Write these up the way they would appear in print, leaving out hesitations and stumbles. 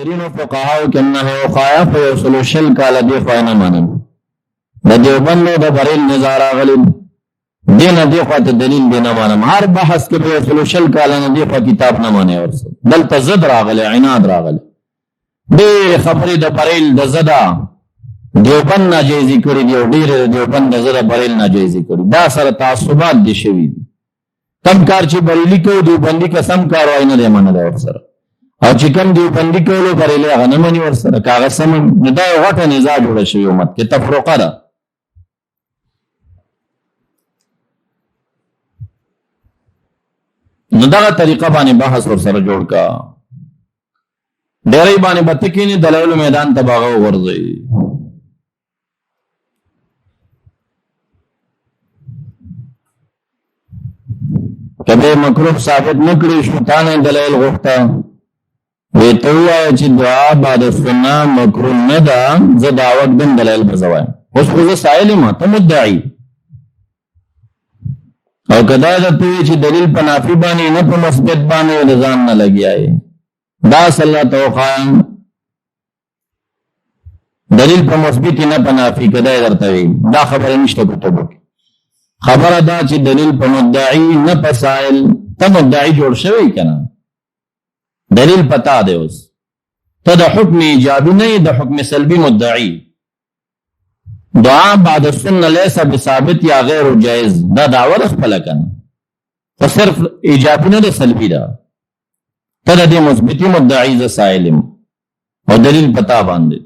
مهاجرین او فقهاو کې نه خایف یوصل شل کاله دی خو نه مانم د دیوبند د بریل نظارا غلی دین دی خو ته دلیل دی نه مانم هر بحث کې یوصل شل کاله نه دی خو کتاب نه مانه ورسره دلته زد راغلی عناد راغلی ډېر خبرې د بریل د زدا دیوبند ناجیزی کړی دی او ډېر دیوبند د زدا بریل ناجیزی کړی دا سره تعصبات دي شوي دي کم کار چې بریلی کو دیوبندی قسم کار وای نه دی منه دا ورسره او چې کوم دیوبندی کولو بریلی هغه نه مني ورسره کاغذ سم نه دا غټه نزاع جوړه شوی امت کې تفرقه ده نو دغه طریقه باندې بحث ورسره جوړ کا ډېرې باندې بتکینی دلایل میدان تباغه ورځي کبه مکروه ثابت نکړي شیطان دلایل غوښتا وی ته وایې چې دعا بعد السنه مکروه نه ده زه دعوت دم دلایل بزوایم اوس خو زه سائل یم ته مدعي او کدا ته چې دلیل په نافي باندې نه په مثبت باندې د ځان نه لګیای دا صلی توخان دلیل په مثبت نه په نافي کدا درته وي دا خبره نشته کتابو خبره دا چې دلیل په مدعي نه په سائل ته مدعي جوړ شوی کنه دلیل پتا دی اوس ته د حکم ایجابي نه د حکم سلبي مدعي دعا بعد السنه ليس بثابت یا غیر جائز دا دعوه خپل کنه خو صرف ایجابي نه سلبي دا ته د مثبتي مدعي ز سائلم او دلیل پتا باندې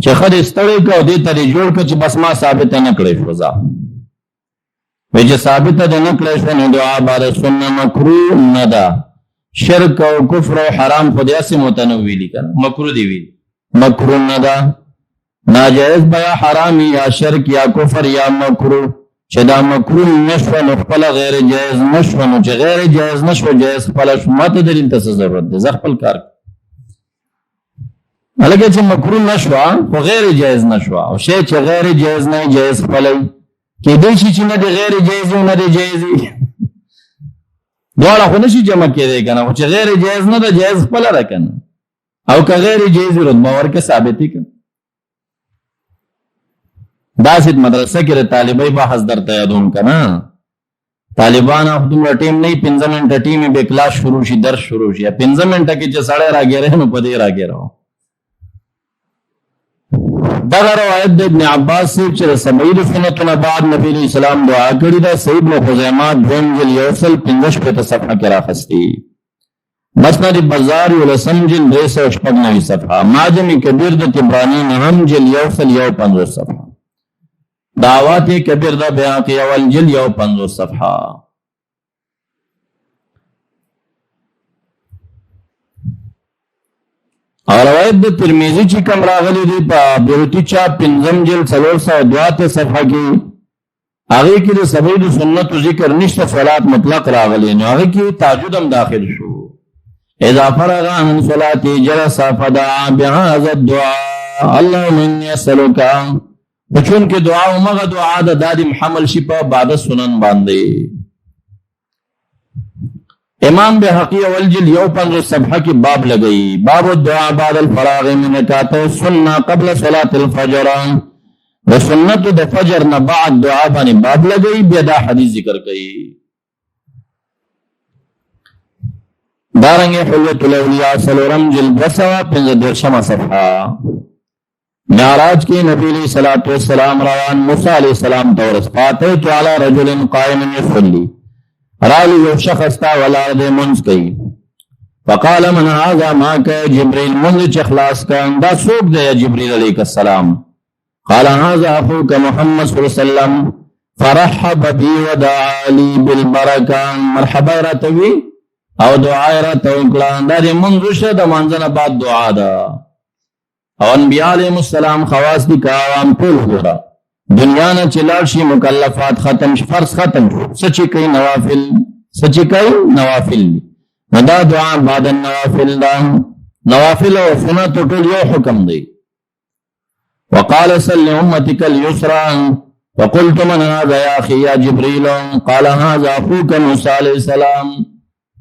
چې خدای ستړی کو دې ته جوړ کړ چې بس ما ثابت نه کړې شو ځا وې چې ثابت نه کړې شو نو دعا بعد السنه مکروه نه ده شرک او کفر او حرام خدای سي متنوع دي کنه مکروه دی وی مکروه نه ده ناجائز بیا حرام یا شرک یا کفر یا مکروه چې دا مکروه نشو نو خپل غیر جائز نشو نو چې غیر جائز نشو جائز خپل شو ماته دلیل ته ضرورت ده ځ خپل کار الګا چې مکروه نشو خو غیر جائز نشو او شی چې غیر جائز نه جائز خپل کې دې شي چې نه دی غیر جائز نه دی جائز دواړه خو نشي جمع کېدای کنه چې غیر جائز نه ده جائز خپل را کنه او که غیر جائز رتبه ورکه ثابت کړي دا سید مدرسه کې طالبای بحث درته یادوم کنه طالبان خپل ټیم نه 15 منټه ټیم به کلاس شروع شي درس شروع شي 15 منټه کې چې سړی راګره نو پدې راګره دا روایت د ابن عباس سے چې سمعید سنتنا بعد نبی علیہ السلام دعا کړی دا سید بن خزیمه دونجل یوصل 15 په صفحه کې راخستی مسند بازار ولسم جل 296 صفحه ماجم کبیر د طبرانی نهم جل یوصل 15 صفحه دعوات کبیر دا بیان کې اول جل 15 صفحه اور روایت د ترمذی چې کوم راغلی دی په بیروتی چا پنځم جل 302 صفحه کې هغه کې د سبعید سنت ذکر نشته صلات مطلق راغلی نو هغه کې تهجد هم داخل شو اذا فرغ من صلاه جلس فدعا بهذا الدعاء اللهم اني اسالك بچون کې دعا او مغه دعا د دادم حمل شي په بعد سنن باندې امام بحقی والجل 15 صفحه کی باب لگئی باب الدعاء بعد الفراغ من رکعتي السنه قبل صلاه الفجر وسنت د فجر نه بعد دعا باندې باب لگئی بیا دا حدیث ذکر کړي دارنګ حلوۃ الاولیاء سلورم جلد 15 صفحه معراج کی نبی علیہ الصلوۃ والسلام روان موسی علیہ السلام تورس فاتح علی رجل قائم يصلي رالی یو شخص تا ولاد منز کئی فقال من هذا ماک جبریل منز چخلاص کن دا سوک دے جبریل علیہ السلام قال هذا اخوک محمد صلی اللہ علیہ وسلم فرحب بی ودعا لی بالبرکہ مرحبا راتوی او دعا راتوی کلان دا دی منزو شد منزن بعد دعا دا او انبیاء علیہ السلام خواست دی کاوام پول گورا دنیا نه چلار شي مکلفات ختم فرض ختم سچ کوي نوافل دا دعا بعد النوافل دا نوافل او سنت ټول یو حکم دی وقال صل امتك اليسرى وقلت من هذا يا اخي يا جبريل قال هذا اخوك موسى عليه السلام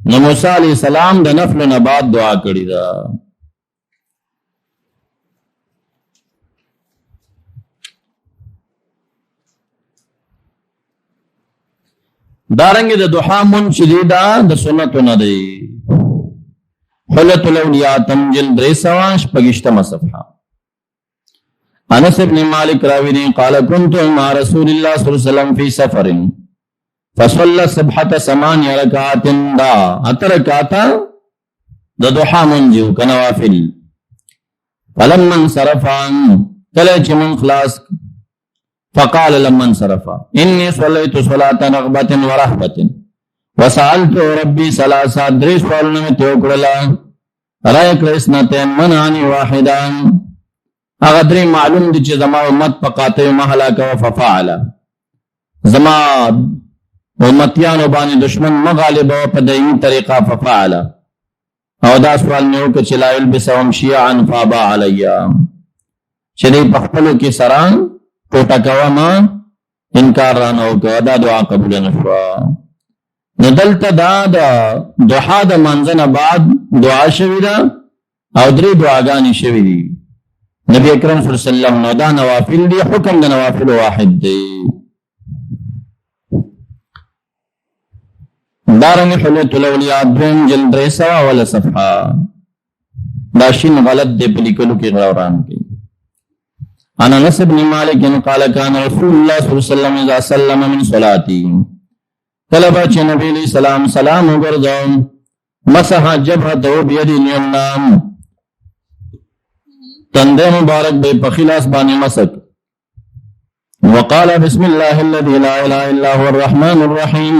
نو موسی علیہ السلام د نفل نه بعد دعا کړی دا. دارنګ د دوحا من شدیدا د سنت نه دی. حلت الاولیاء تمجل 328 صفحه. انس بن مالک راوی نے قال كنت مع رسول الله صلی الله علیه وسلم في سفر فصلى 7 ركعات دا اترکاتا د دوحا منجو کنوافل. فلما انصرف کله چې من خلاص فقال لما انصرف اني صليت صلاه رغبه ورهبه وسالت ربي ثلاثه درې سوالونه مې ته وکړل. رايك رسنتين منعني واحدا هغه درې معلوم دي چې زما امت په قاطع مهلاکه ففعل زما امتیانو باندې دشمن مغالب او په دایمي طریقه ففعل او دا سوال مې وکړ چې لا يلبسهم شيعا فابا عليا چې دې په خپلو کې سره ټوټه کوما انکار رانه وکړ. دا دعا قبول نه شوه. نو دلته دا د دوحا د منځ نه بعد دعا شوې ده او درې دعاګانې شوې دي. نبی اکرم صلی الله علیه وسلم نو دا نوافل دي. حکم د نوافل واحد دی. دارنګ حلت الاولیاء دویم جلد 300 صفحه. دا شین غلط دی په لیکلو کې غوران کې. انا انس بن مالک قال كان رسول الله صلی الله علیه وسلم اذا سلم من صلاتی طلبا چې نبی علیہ السلام سلام وګرځاو مسح جبهته بيد اليمنى تندے مبارک بے پخلاص باندې مسک وقال بسم الله الذي لا اله الا هو الرحمن الرحيم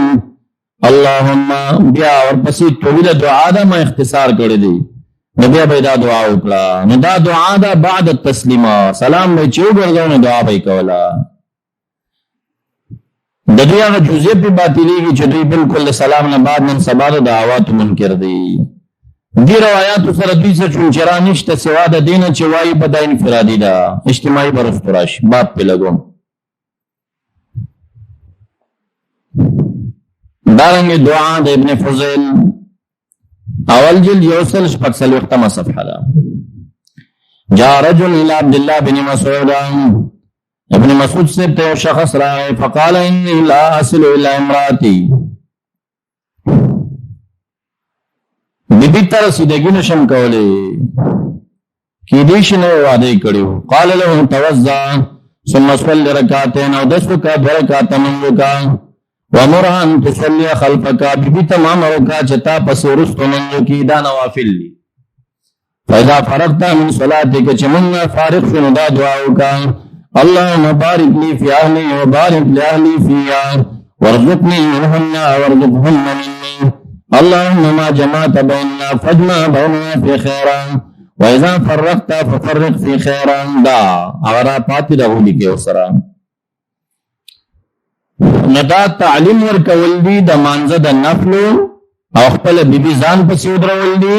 اللهم بیا اور پسې طویل دعا دا ما اختصار کړی دی. نبی به دا دعا وکړه. نو دا دعا دا بعد التسلیم سلام به چې وګرځاو نو دعا به کولا. د دې هغه جزئیات په باطلیږي چې دوی بالکل سلام نه بعد نن سبا د دعوات منکر دي. دی روایات سره دوی څه چونچرا نشته سوا د دین چې وایي په دای انفرادي ده اجتماعي برستراش باب په لګوم. دارنګ دعا د ابن فضیل اول جلد یوصل شپږ ختمه صفحه ده. جاء رجل الى عبد الله بن مسعود ابن مسعود سے ته شخص راغی فقال اني لا اصل الى امراتي بیبی تر رسیدګی نشم کولی کی دیش نه وعده کړو. قال له توضا ثم صلي ركعتين او 10 رکعات منګه ومرها ان تصلي خلفك بیبی تمام رکعات چتا پس ورستو منګه کی دا نوافل دي. فاذا فرغت من صلاتك چمن فارغ شنو دا دعا وکا اللهم بارك لي في اهلي وبارك لاهلي فيها وارزقني منهن وارزقهن مني اللهم ما جمعت بيننا فاجمع بيننا في خيرا واذا فرقت ففرق في خيرا. دا اورا پاتې راغلي کې وسره ندا تعلیم ورکول دي د مانزه د نفل او خپل بیبي ځان پسې ودرول دي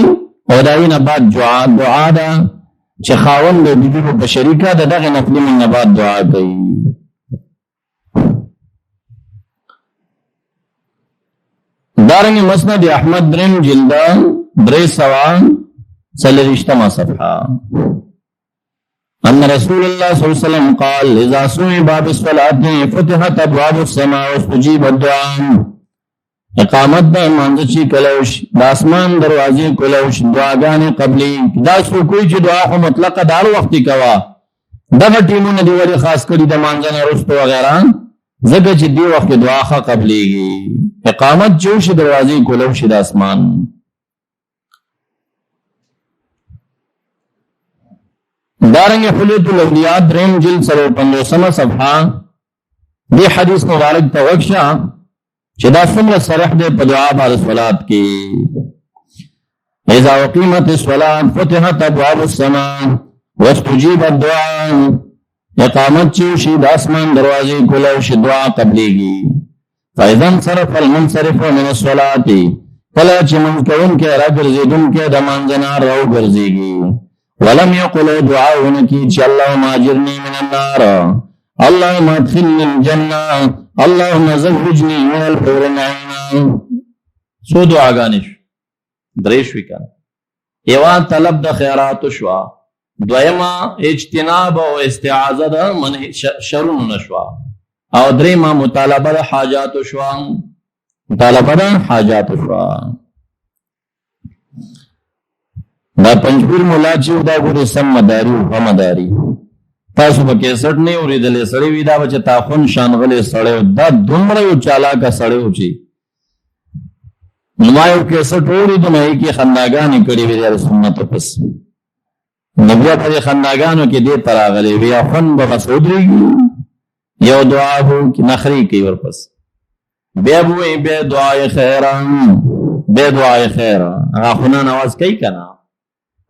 او داوی نه بعد دعا ده چې خاوند د بیبي په شریکه دغه نفل من نه بعد دعا کوي. دارنګ مسند احمد درم جلد 340 صفحه. ان رسول الله صلی الله علیه وسلم قال اذا سمع باب الصلاه فتحت ابواب السماء واستجيب الدعاء. اقامت د مانځ چې کلوش د اسمان دروازې کلوش دعاګانې قبلي دا سو کوئی چې دعا خو مطلقه دار وخت کوا دغه ټیمونه دی ولی خاص کړي د مانځ نه رستو وغیرہ زګه چې دی وخت دعا ښه قبليږي. اقامت جوش دروازې کلوش د اسمان. دارنګ حلت الاولیاء دریم جلد 55 صفحه. دی حدیث مبارک توقشا چې دا څومره صریح دی په دعا باندې صلات کې. اذا اقيمت الصلاه فتحت ابواب السماء واستجيب الدعاء. اقامت چې شي د اسمان دروازې کولو شي دعا قبليږي. فاذا انصرف المنصرف من الصلاه فلا چې من کوم کې راګرځیدون کې د مانځنا راو ګرځيږي. ولم يقل دعاء کی چې اللهم اجرني من النار اللهم ادخلني الجنه اللهم زوجني من الحور العين. سو دعاګانې درې شوي کنه. یوه طلب د خیراتو شوه، دویمه اجتناب او استعاذه د منع شرونو نه شوه، او درېیمه مطالبه د حاجاتو شوه. مطالبه د حاجاتو شوه. دا پنځپیر مولا چې دا ګورې سم مداري او ښه مداري، تاسو به کیسټ نه اورېدلی، سړی وي دا به چې تاخون شانغلی سړی، دا دومره یو چالاکه سړی و چې ما یو کیسټ اورېدو نو هغې کې خنداګانې کړې وې د سنتو پس. نو بیا په دې خنداګانو کې دې ته راغلی وي اخوند به بس ودرېږي، یو دعا به وکړي، نخرې کوي ورپس، بیا به وایي بیا دعای خیره، بیا دعای خیره. هغه اخوندان اواز کوي که نه،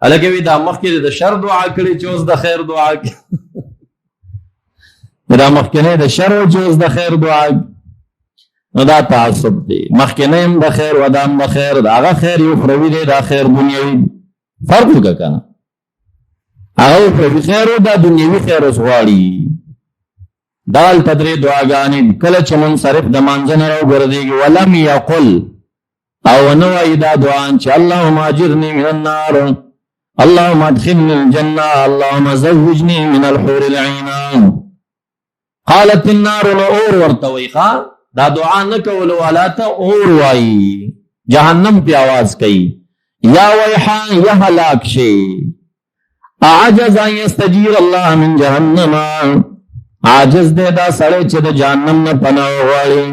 هلکه وي دا مخکې د شر دعا کړې چې اوس د خیر دعا کوي، دا مخکنی د شر و چې اوس د خیر دعا کوي. نو دا تعصب دی، مخکنی هم د خیر و دا هم د خیر، د هغه خیر یو اخروي دی، دا خیر دنیوي دی، فرق وکړه که نه. هغه اخروي خیر و دا دنیوي خیر اوس غواړي. دا هلته درې دعاګانې کله چې منصرف د مانځه نه راوګرځېږي ولم یقل او ونه وایي دا دعا چې اللهم اجرني من النار، اللهم ادخلني الجنة، اللهم زوجني من الحور العين. قالت النار نو اور ورته وایي ښه، دا دعا نه کولو والا ته اور وایي، جهنم پې آواز کوي یا ویحا یا هلاک شي. اعجز ان یستجیر الله من جهنم، عاجز دی دا سړی چې د جهنم نه پناه غواړي،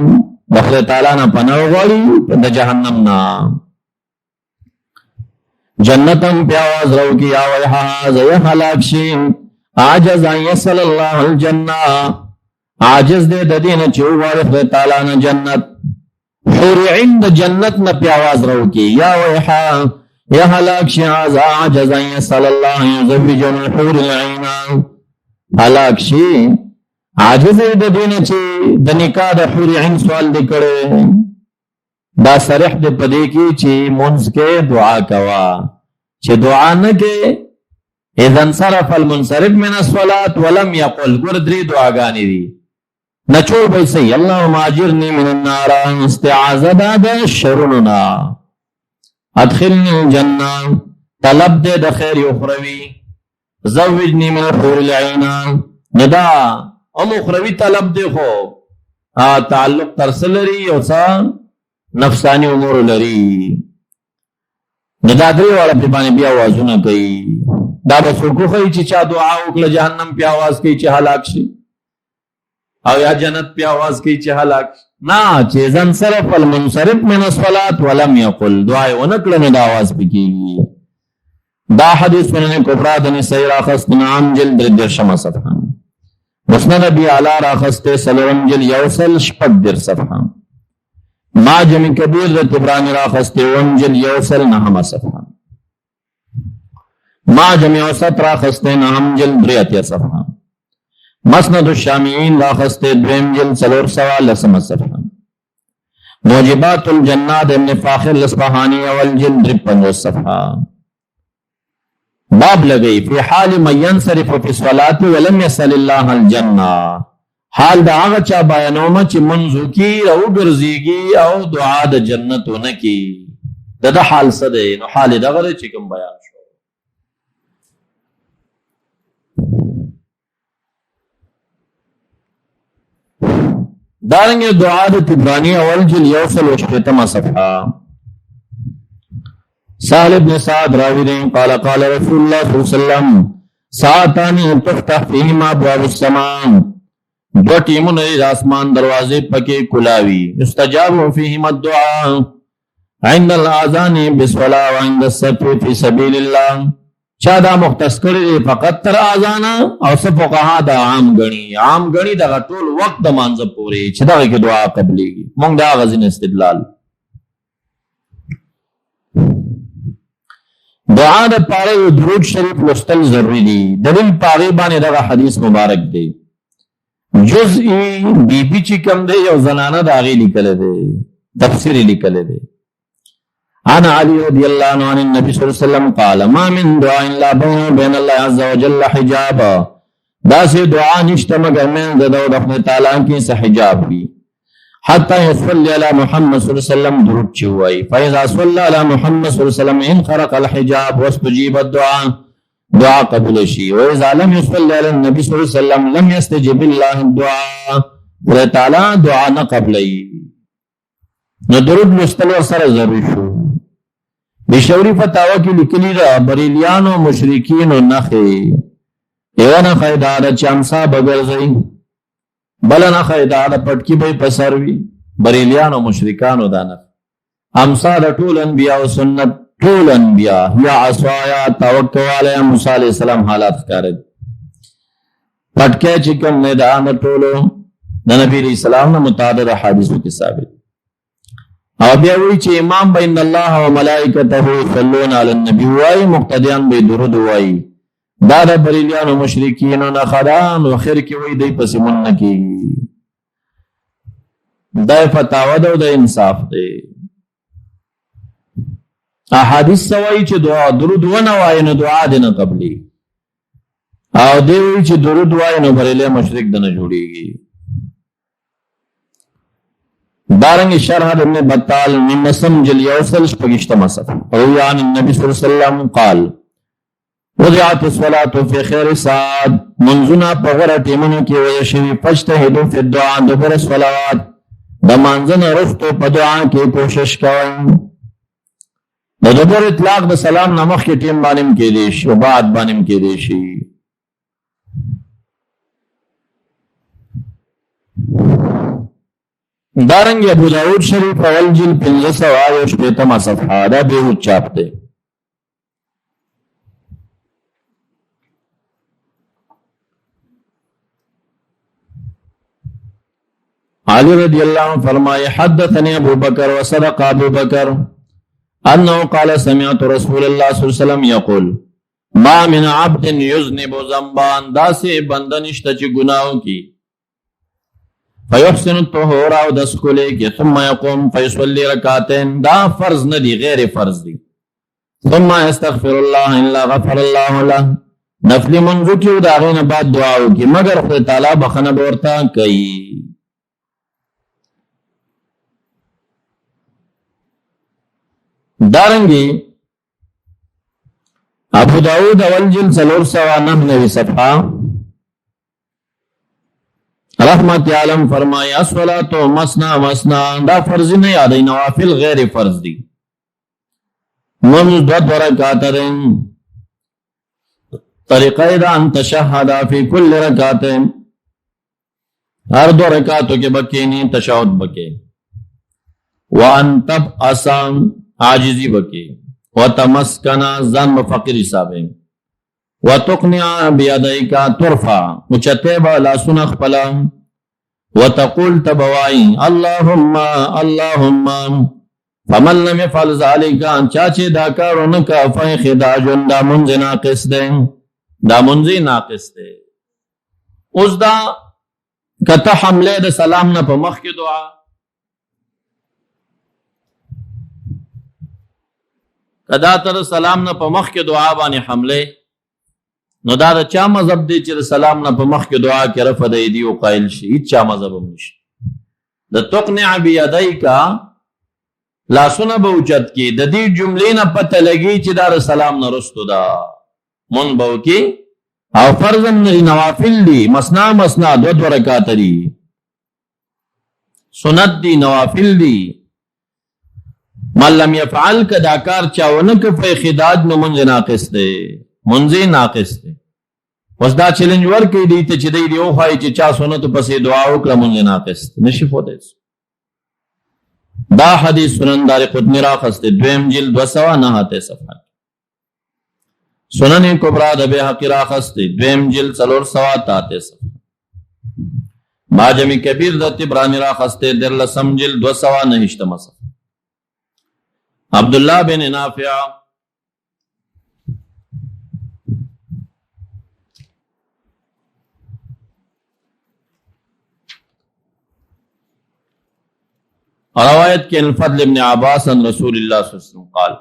د خدای تعالی نه پناه غواړي د جهنم نه. جنتم پی آواز رو کی یا ویحا زی حلاک شی. عاجز ان یسل اللہ الجنہ، عاجز دے دین چو وارف تعالی جنت. حور عین د جنت نہ پی آواز رو کی یا ویحا یا حلاک شی. عاجز ان یسل اللہ یزوجن الحور العین، حلاک شی عاجز دے دین چی د نکاح د حور عین سوال دے کرے. دا صریح دے پدے کی چی منز کے دعا کوا، چی دعا نکے اذن صرف المنصرف من الصلاة ولم یقل. گر دری دعاگانی دی نچوڑ بیسی اللہم آجرنی من النار، استعاذہ دا شرننا، ادخلنی الجنہ طلب دے دا خیر اخروی، زوجنی من الحور العین ندا ام اخروی طلب دے خو تعلق ترسلری او سا نفسانی امور لري. ندا درې واړه په باندې بیا आवाजونه کوي. دا به څوک کوي چې چا دعا وکړه جهنم په आवाज کوي چې هلاک شي، او یا جنت په आवाज کوي چې هلاک شي. نه چې ځن صرف المنصرف من الصلاه ولم يقل، دعا ونه کړه نو دا आवाज پکېږي. دا حدیث سنن کبرا د نسائی راخست نام جلد 13 صفحه، مسند ابي اعلی راخست سلورم جلد یوصل شپږ صفحه، معجم کبیر د طبرانی راخسته ونجل یوصل 9 صفحه، معجم اوسط راخسته 9 جلد 83 صفحه، مسند الشامیین راخسته 2 جلد 410 صفحه، موجبات الجنات ابن فاخر الاصفهانی اول جلد 53 صفحه. باب لگئی فی حال من ينصرف فی الصلاة ولم يسل الله الجنہ، حال دا آغا چا بیانوما چی منزو کی رو گرزیگی او دعا دا جنتو نکی، دا حال صده نو حال دا غره چی کم بیان شو. دارنگی دعا دا تبرانی اول جل یوصل وشتما صفحہ، سہل ابن سعد راوی دیں قال قال رسول اللہ صلی اللہ علیہ وسلم ساعتانی تفتح فیہما ابواب السمان، دو ٹیمون آسمان دروازے پکے کلاوی، استجاب فیہم الدعا عند الاذان بالصلاة وعند الصف فی سبیل اللہ. چادا مختص کردے فقط تر آزانا او صفقہا دا عام گنی دا طول وقت دا مانزب پورے چدا کہ دعا قبلی گی. مونگ دا غزین استدلال دعا دا پارے درود شریف لستل ضروری دی. دلیل پاغی بانے دا حدیث مبارک دی، جزئی بی بی چی کم دے یو زنانہ دا آغی لکلے دے، تفسیری لکلے دے. عن علی رضی اللہ عنہ عن النبی صلی اللہ علیہ وسلم قال ما من دعا لا بین اللہ عز وجل حجاب، دا سے دعا نشتا مگر من دو دخل تعالیٰ کی سا حجاب بھی. حتی یصلی علی محمد صلی اللہ علیہ وسلم درود چوائی فاذا صلی علی محمد صلی اللہ علیہ وسلم انخرق الحجاب واستجیب الدعاء دعا قبول شي واذا لم يصلي على النبي صلی اللہ علیہ وسلم لم يستجب الله الدعاء خدای تعالی دعا نه قبلئی. نو درود لوستل سره ضروري شو. بشوری فتاوا کې لیکلي دا بریلیانو مشرکین نخي یو نه خیدار چمسا بغرزي بل نه خیدار پټکی به پسروي بریلیانو مشرکانو دانه امسا د ټول انبیاء او سنت ټول انبیاء یا عصایا توکل علی موسی علیہ السلام حالات ښکاري پټکه چې کوم نه دا نه ټولو د نبی علیہ السلام نه متعدد حدیثو کې ثابت او بیا وی چې امام بین الله و ملائکته یصلون علی النبی وای مقتدیان به درود وای دا د بریلیانو مشرکین نه خدان او خیر کې وای دی پس مون نه کی دا فتاوا د انصاف دی. احادیث سوای چې دعا درود ونه وای نو دعا دې نه قبلي او دی وی چې درود وای نو بریلی مشرک دنه جوړیږي. دارنگ شرح ابن بطال نمسم جل یوصل شپگشتم صفحہ رویان النبی صلی اللہ علیہ وسلم قال وضعت الصلاة فی خیر سعاد منزنا پغر تیمنو کی ویشوی فجتہدو فی الدعا دبر صلوات دمانزن رفتو پا دعا کی کوشش کوئن دبر اطلاق دا سلام نمخ کی ٹیم بانم کی دیش و بعد بانم کی دیشی. دارنگ ابو داود شریف اول جل 558 صفحہ دا بیہود چاپ دے. علی رضی اللہ عنہ فرمائے حدثنی ابو بکر وصدق ابو بکر انہو قال سمعت رسول اللہ صلی اللہ علیہ وسلم یقول ما من عبد یذنب ذنبان دا سے بندنشت چی گناہوں کی فیحسن الطهور او دس کولے کی ثم یقوم فیصلی رکعتین دا فرض ندی غیر فرض دی ثم استغفر اللہ الا غفر اللہ لہ نفلی منذ کیو دا غین بعد دعاو کی مگر خود تعالی بخنہ بورتا کئی. دارنگی ابو داود اول جل 499 صفحہ رحمت عالم فرمائے الصلاۃ مسنا مسنا دا فرض نہیں یاد نوافل غیر فرض دی منذ دو رکعات دیں طریقہ دا ان تشہد فی کل رکعت ہر دو رکعتوں کے بکینی تشہد بکے وان تب آسان عاجزی بکی وتمسکنا زن بفقر حسابیں وتقنع بیدیکا ترفع مچتیب لا سنخ پلا وتقول تبوائی اللہم اللہم فمن لم يفعل ذالکا چاچے داکارو نکا فائی خداجن دا منزی ناقص دیں دا منزی ناقص دے. اس دا کتا حملے دا سلام نا پا مخ کی دعا کدا تر سلام نا پا مخ کی دعا بانی حملے نو دا دا چا مذہب دی چر سلام نا پا مخ کی دعا کی رفع دا ایدی و قائل شی ایت چا مذہب ہمش دا تقنع بیدائی کا لا سنا بوچت کی دا دی جملی نا پتہ لگی چی دا سلام نا رستو دا من بو کی او فرضم نری نوافل دی مسنا مسنا دو رکعت دی سنت دی نوافل دی من لم یفعل کداکار چاونک فی خداج نو منز ناقص دے منزی ناقص دے. وز دا چلنج ورکی دی تے چی دی دی او خواہی چی چا سنتو پسی دعا وکلا منزی ناقص دے نشف ہو دے. دا حدیث سنن دار قطنی راقص دے دویم جلد 209 صفحہ سنن کبرا دا بے حقی راقص دے دویم جلد 407 صفحہ باجمی کبیر دا تبرانی راقص دے در لسم جلد 209 صفحہ. عبداللہ بن نافع روایت کے الفضل ابن عباس عن رسول اللہ صلی اللہ علیہ وسلم قال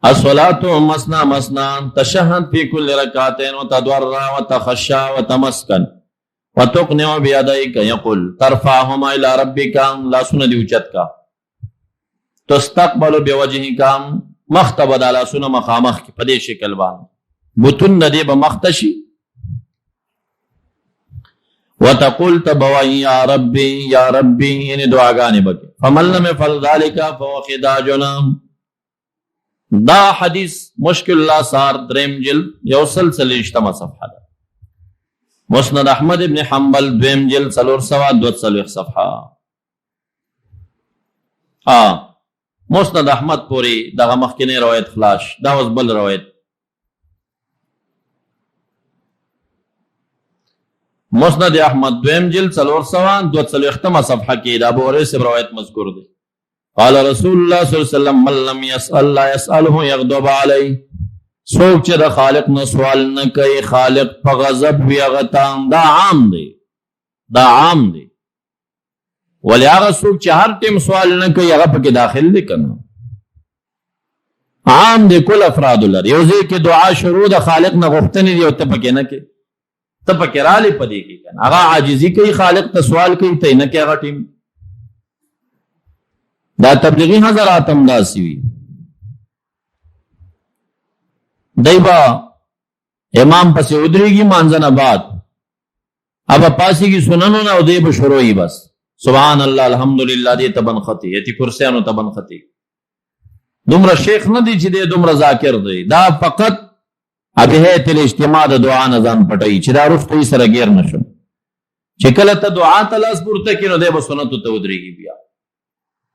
الصلاة مسنا مسنا تشہد فی کل رکعتین وتضرع وتخشع وتمسکن وتقنع بيديك يقول ترفعهما الى ربك لا سن دی اوچت کا تستقبل بوجهك مختبد على سن مخامخ کی پدې شکل باندې بتون دې به مختشي وتقول تبوي يا ربي يا ربي یعنی دعاګانې بکې فمن لم يفعل ذلك فهو خداجنا. دا حدیث مشکل الاثار دریم جلد یو سلسله اجتماع صفحه ده. مسند احمد ابن حنبل دویم جلد 442 صفحه. مسند احمد پوری دغه مخکنی روایت خلاص دا اوس بل روایت. مسند احمد دویم جلد 442 صفحه کې د ابو هريره روایت مذکور دی. قال رسول الله صلی الله علیه وسلم من لم يسأل لا يسأله يغضب عليه. سوک چې د خالق نه سوال نه کوي خالق په غضب وي هغه ته. دا عام دی، دا عام دی. ولی هغه سوک چې هر ټیم سوال نه کوي هغه پکې داخل دی کنه. عام دی کل افراد لر. یو ځای کې دعا شروع د خالق نه غوښتنې دی او ته پکې نه کوي، ته پکې رالی پدې کې کنه. هغه عاجزي کوي خالق ته سوال کوي ته نه کوي هغه ټیم. دا تبلیغی حضرات هم داسې وي. دی با امام پسې ودرېږي مانځه نه بعد اب پاسېږي سننو نه او دی به شروعي بس سبحان الله الحمدلله دې ته بنختي یتي کرسیانو ته بنختي. دومره شیخ نه دی چې دی دومره ذاکر دی. دا فقط ابهیت الاجتماع د دعا نه ځان پټوي چې دا رښتوي سره ګیر نشو. چې کله ته دعا ته لاس پورته کړې نو دی به سنتو ته ودرېږي. بیا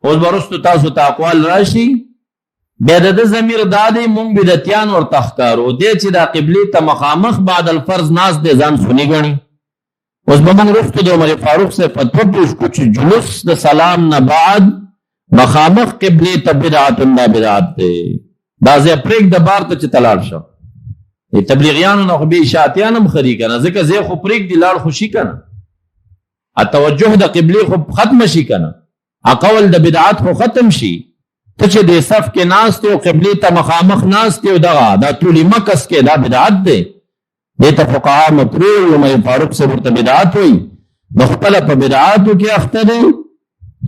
اوس برستو تاسو ته اقوال راشي بیا د ضمیر دادی مونږ بدعتیان ورته ښکارو دی چې دا قبلې ته مخامخ بعد الفرض ناس دی ځان سني ګڼي. اوس به مونږ رستو د عمر فاروق سے فتوا پوښتو چې جلوس د سلام نه بعد مخامخ قبلې ته بدعت نه بدعت دی. دا ځای پرېږده بار ته چې ته لاړ شه. تبلیغیانو نه خو بې اشاعتیان هم خري که نه ځکه ځای خو پرېږدي لاړ خو شي که نه. توجه د قبلې خو ختمه شي که نه. قول د بدعات خو ختم شي. ته چې د صف کې ناست او قبلې ته مخامخ ناست او دغه دا ټولې مکس کې دا بدعت دی. دې ته فقها مکروه عمر فاروق سے ورته بدعت وایي. نو خپله په بدعاتو کې اخته دی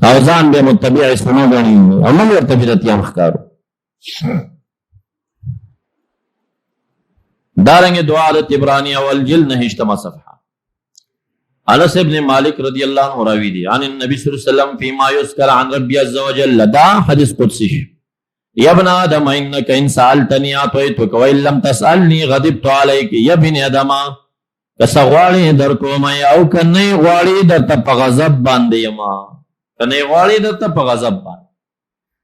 او ځان به متبع سنو ګڼي او موږ ورته بدعتیان ښکارو. دارنګې دعا د طبراني اول جلد 9 صفحه. انس ابن مالک رضی اللہ عنہ راوی دی عن النبی صلی اللہ علیہ وسلم فيما يذكر عن ربي عز وجل. دا حدیث قدسی. یا ابن آدم انك ان سألتني اعطيتك وان لم تسألني غضبت عليك. یا ابن آدم کسه غواړي در کوم او کنه غواړي درته په غضب باندې یما کنه غواړي درته په غضب باندې.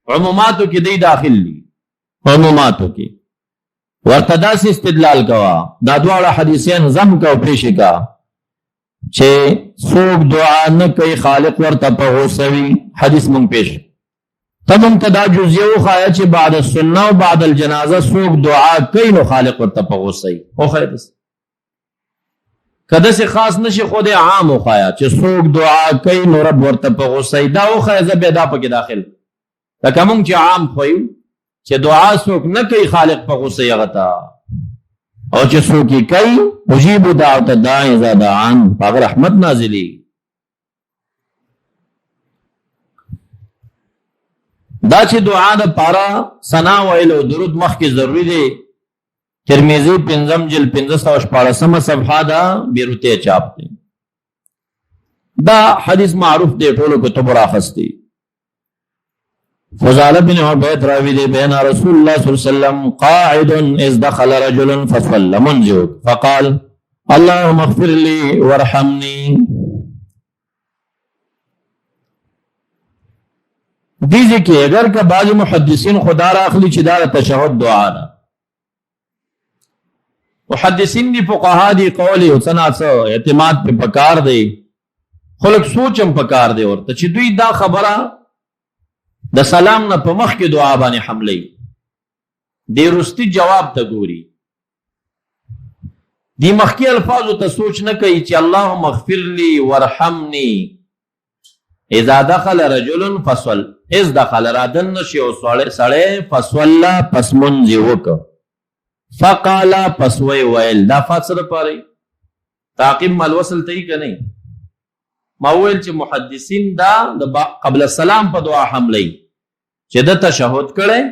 عموماتو کې دی داخل دي. عموماتو کې ورته داسې استدلال کوا دا دواړه حدیثین زم کا او پریشي کا چې څوک دعا نه کوي خالق ورته په غوسه وي. حدیث مونږ پیش ته مونږ ته دا جزیه وښایه چې بعد السنه او بعد الجنازه څوک دعا کوي نو خالق ورته په غوسه وي. وښایه داسې که داسې خاص نشي خو دې عام وښایه چې څوک دعا کوي نو رب ورته په غوسه وي. دا وښایه زه بیا دا پکې داخل لکه مونږ چې عام ښویو چې دعا څوک نه کوي خالق په غوسه وي هغه ته او چې څوک یې کوي اجیب دعوت الداعی اذا دعان هغه رحمت نازلي. دا چې دعا د پاره ثنا ویل او درود مخکې ضروری دی. ترمذی 5 جلد 514 صفحه دا بیروته چاپ دی. دا حدیث معروف دی ټولو کتب راخستی. فضالہ بن عبید راوی دے بین رسول اللہ صلی اللہ علیہ وسلم قاعد اذ دخل رجل فصلى منذ فقال اللهم اغفر لي وارحمني. دیزی کہ اگر کا بعض محدثین خدا را اخلی چی دار تشہد دعا نا محدثین دی فقہا دی قولی حسنا سا اعتماد پہ پکار دے خلق سوچم پکار دے اور تا چی دوی دا خبرہ د سلام نه په مخ کې دعا باندې حمله دی رستی جواب ته ګوري. دی مخکی الفاظو ته سوچ نه کوي چې اللهم اغفر لي وارحمني. اذا دخل رجل فصل اذ دخل رادن نشي او سړی فصل پس منځ وک فقال پس وی ویل دا فاصله پاره تعقیب مال وصل ته یې کنه ما ویل چې محدثین دا د قبل السلام په دعا حملې چې د تشهود کړي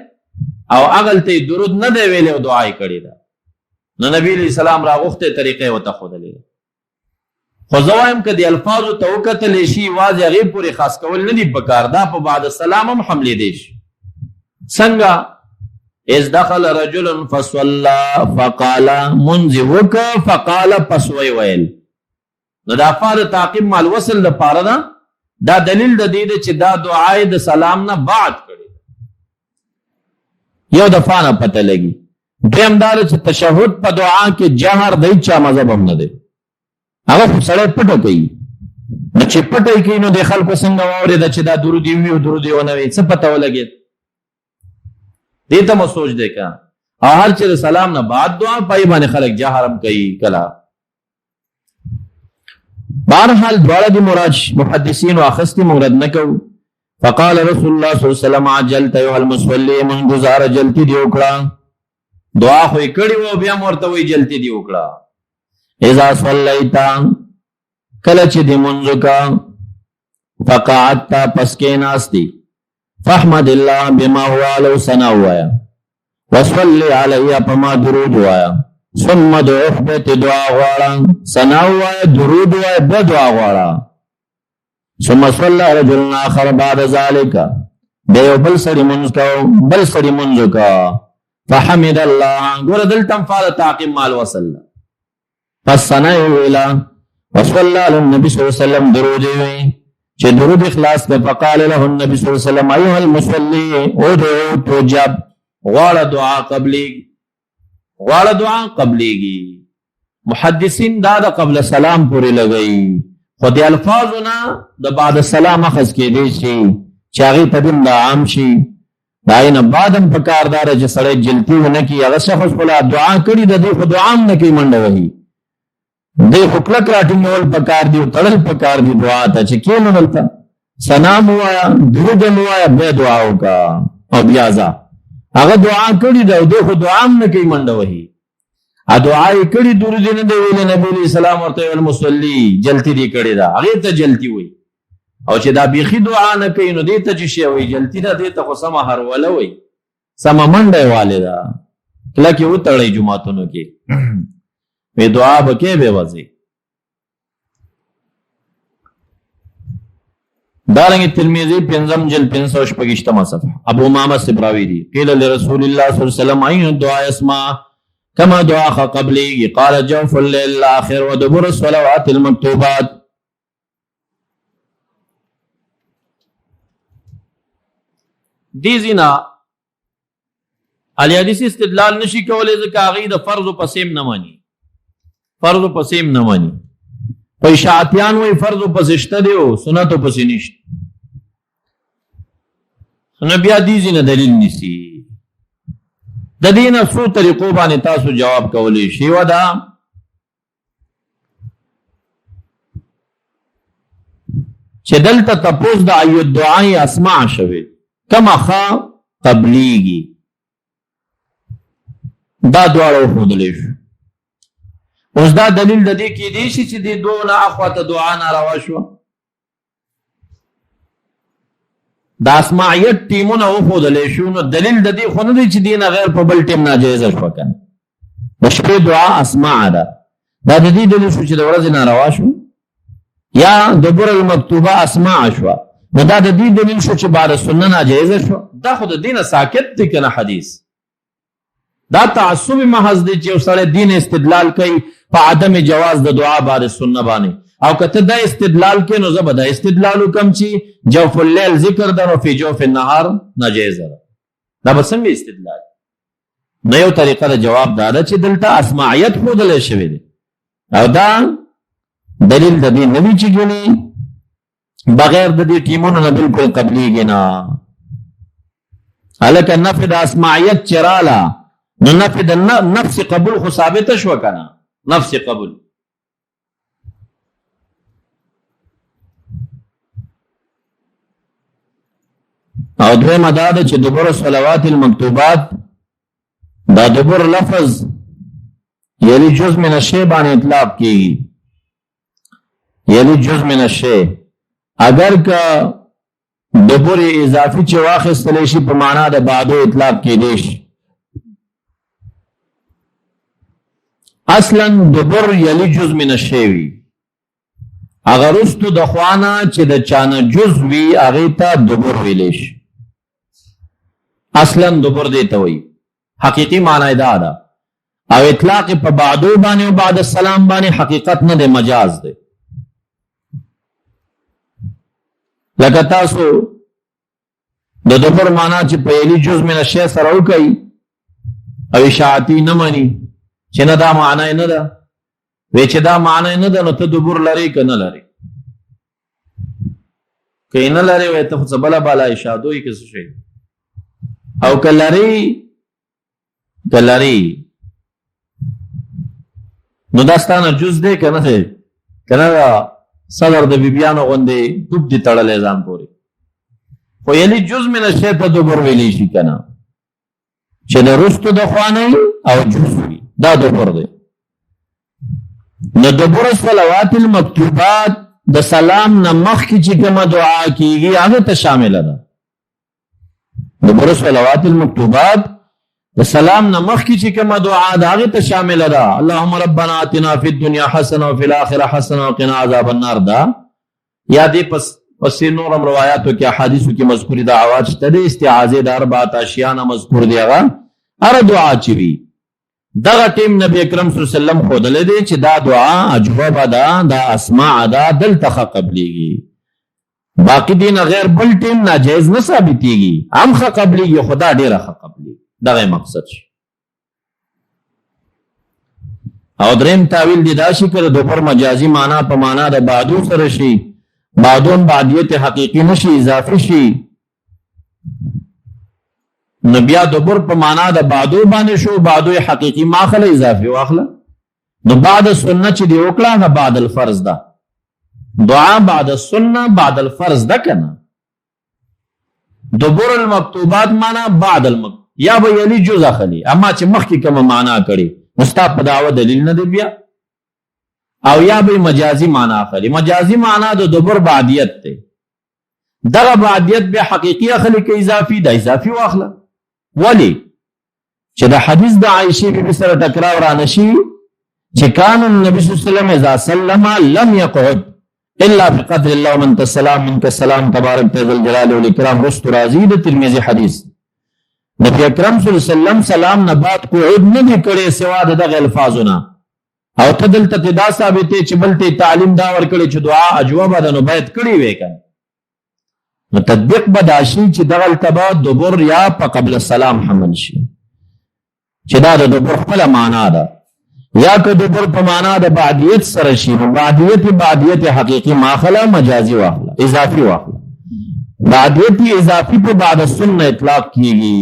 او اغل ته درود نه دی ویلې او دعا یې کړې ده نو نبی علیہ السلام راغوخته طریقې وته خودلې خو زوایم کدي الفاظ توکت لشي واځي غي پوری خاص کول نه دی پکار دا په بعد السلام هم حملې دي څنګه اذ دخل رجل فصلى فقال منذ فقال پسوي ویل نو دا فار تعقیب مال وصل د پاره دا دلیل د دې چې دا دعای د سلام نه بعد کړي یو دفعه نه پته لګي دیم دار چې تشهود په دعا کې جهر دی چا مذهب هم نه دی هغه سره پټه کوي چې پټه کوي نو د خلکو څنګه واوري چې دا درود دی او درود دی ونه وي څه پته ولګي دې ته مو سوچ دی کا او هر چې سلام نه بعد دعا پای باندې خلک جهر هم کوي کلا بہرحال دوڑا دی مراد محدثین واخستی مراد نکو فقال رسول اللہ صلی اللہ علیہ وسلم عجلت ایوہ المصلی من گزار جلتی دی اکڑا دعا خوئی کڑی وہ بیا مرتوی جلتی دی اکڑا اذا صلیتا کلچ دی منزکا فقعدتا پسکے ناستی فاحمد اللہ بما ہوا لو سنا ہوایا وصلی علیہ پما درود ہوایا ثم دعوه بیت دعا غواړه ثنا وایه درود وایه به دعا غواړه ثم صلى رجل آخر بعد ذلك بیا بل سړي منځ کو فحمد الله ګوره دلته فعل تعقیب مال وصل پس ثنا ویلا وصلى على النبي صلی الله علیه وسلم درود وی چې درود اخلاص ده فقال له النبي صلی الله علیه وسلم ايها المصلي ادعو تجب غواړه دعا قبلی غواړه دعا قبليږي محدثین دا د قبل سلام پورې لګئی خو د الفاظونه د بعد السلام اخذ کې دي شي چې هغه تدین د عام شي دا نه بعدم پکاردار چې سړی جلتی ونه کی هغه شخص ولا دعا کړي د دې خو دعا نه کوي منډه وهي د خپل کراټینول پکار دی تړل پکار دی دعا ته چې کینو ولته سلام وایا درود وایا به دعا وکا او بیا ځه هغه دعا کړي دا د خو دعا نه کوي منډه وهي ا دعا یې کړي درود نه دی ویل نبی علیہ السلام ورته المصلی جلتی دی کړي دا هغه ته جلتی وي او چې دا بیخي دعا نه کوي نو دې ته چې شی وي جلتی دا دې ته خو سم هر ولا وي سم منډه والدا لکه و تړي جمعتونو کې وی دعا بکې به وځي دارنگی ترمذی پنزم جل 585 صفحہ ابو امامہ سبراوی دی قیل لرسول اللہ صلی اللہ علیہ وسلم این الدعا اسما کما دعا قبلی قال جوف اللیل الاخر ودبر الصلوات المکتوبات دیزینا علی حدیث استدلال نشی کولے ذکا غید فرض و پسیم نمانی فرض و پسیم نمانی پیشاعتیان وی فرض و پسشته دیو سنت و پسینشت نبیا دیزی نه دلیل نیسی د دې نه څو طریقو باندې تاسو جواب کولی شي ودا چې دلته تپوس د ایو دعای اسماء شوی کما خا قبلیږي دا دواړو خودلی شو اوس دا دلیل د دې کې دی چې د دوه نه اخواته دعا ناروا شو دا اسماعیت ټیمونه وښودلی شو نو دلیل د دې خو نه دی چې دین غیر په بل ټیم ناجایزه شوه کنه د شپې دعا اسماع ده دا د دې دلیل شو چې د ورځې ناروا شو یا دبر المکتوبه اسماع شوه نو دا د دې دلیل شو چې بعد سنه ناجایزه شو دا خو د دینه ساکت دی کنه حدیث دا تعصب محض دی چې سره دین استدلال کوي په عدم جواز د دعا بعد سنه باندې او کته دا استدلال کې نو زبر دا استدلال کم چې جوف الليل ذکر ده نو فی جوف النهار ناجیز ده دا بسنګ استدلال نو یو طریقه د جواب دا ده چې دلته اسماعیت خودل شوی دی او دا دلیل د دې نبی چې ګنی بغیر د دې ټیمونو نه بالکل قبلیږي نه الکه نفي د اسماعیت چراله نو نفي د نفس قبول خو ثابت شو کنه نفس قبول او دویمه دا ده چې دبر صلوات المکتوبات دا دبر لفظ یعنی جز من الشی باندې اطلاق کیږي یعنی جز من الشیء اگر که دبر اضافی چې واخیستلی شي په معنا د بعدو اطلاق کېدی شي. اصلا دبر یلی جز من الشیء وي، هغه رستو د خوانه چې د چانه جز وي هغې ته دبر ویلی شي. اصلا دبر دی ته وایي، حقیقي معنا یې دا ده. او اطلاق په بعدو باندې او بعد السلام باندې حقیقت نه دی، مجاز دی. لکه تاسو د دبر معنا چې په یلی جز من الشیء سره وکئ او اشاعتي نه مني چې نه دا معنا یې نه ده، وی چې دا معنا یې نه ده، نو ته دبر لرې که نه لرې؟ که یې نه لرې وی ته خو څه بله بالا اشاعت وایي که څه شی، او که لرې نو دا ستانه جز دی که نه دی؟ که نه دا صدر د بیبیانو غوندې ټوپ دي تړلی ځان پورې. خو یلی جز من الشیء ته دبر ویلی شي که نه، چې د رستو د خوانه او جز وي، دا دبر دی. نو دبر صلوات المکتوبات د سلام نه مخکې چې کومه دعا کېږي هغه ته شامله ده. دبر صلوات المکتوبات د سلام نه مخکې چې کومه دعا ده هغې ته شامله ده. اللهم ربنا آتنا فی الدنیا حسنه وفي الاخره حسنه وقنا عذاب النار ده. یا دې پسې نورم روایاتو کې احادیثو کې مذکوري دعوات شته دي. استعاذې د اربعة اشیاء نه مذکور دی، هغه هره دعا چې وي دغه ټیم نبی اکرم صلی الله علیه وسلم ښودلی دی چې دا دعا اجوبه ده، دا اسماع ده، دلته ښه قبلیږي. باقي دین غیر بل ټیم ناجایز نه ثابتېږي، هم ښه قبلیږي خو دا ډېره ښه قبلیږي. دغه مقصد شي. او دریم تاویل دی دا شي که د دبر مجازي معنا په معنا د بعدو سره شي، بعدون بعدیت حقیقي نشي، اضافي شي، نو بیا دبر په معنا د بعدو باندې شو، بعدو حقیقي ماخله اضافي واخله. نو بعد السنه چې دی وکړه هغه بعد الفرض ده. دعا بعد السنه بعد الفرض ده که نه؟ دبر المکتوبات معنا بعد المکتوبات یا به یلی جز اخلي، اما چې مخکې کومه معنا کړي مستا په دعوه دلیل نه دی بیا، او یا به مجازي معنا اخلي. مجازي معنا د دبر بعدیت دی، دغه بعدیت به حقیقي اخلي که اضافي؟ د اضافي واخله. ولی چې د حدیث د عائشې بیبي سره ټکراو را نشي چې کان النبي صلی الله علیه وسلم اذا سلم لم يقعد الا بقدر الله من السلام منك السلام تبارك ذو الجلال والاکرام. رست راضی د ترمذی حدیث. نبی اکرم صلی الله علیه وسلم سلام نه بعد قعود نه دی کړی سوا د دغه الفاظونه، او ته دلته دا ثابتې چې بل ته تعلیم دا ورکړی چې دعا اجوبه ده، نو باید کړی وی کنه. نو تطبیق به دا شي چې دغه التبا دبر یا په قبل السلام حمل شي، چې دا د دبر خپله معنا ده، یا که دبر په معنا د بعدیت سره شي، نو بعدیت حقیقي ماخله، مجازي واخله، اضافي واخله. بعدیت اضافی په بعد السنه اطلاق کیږي.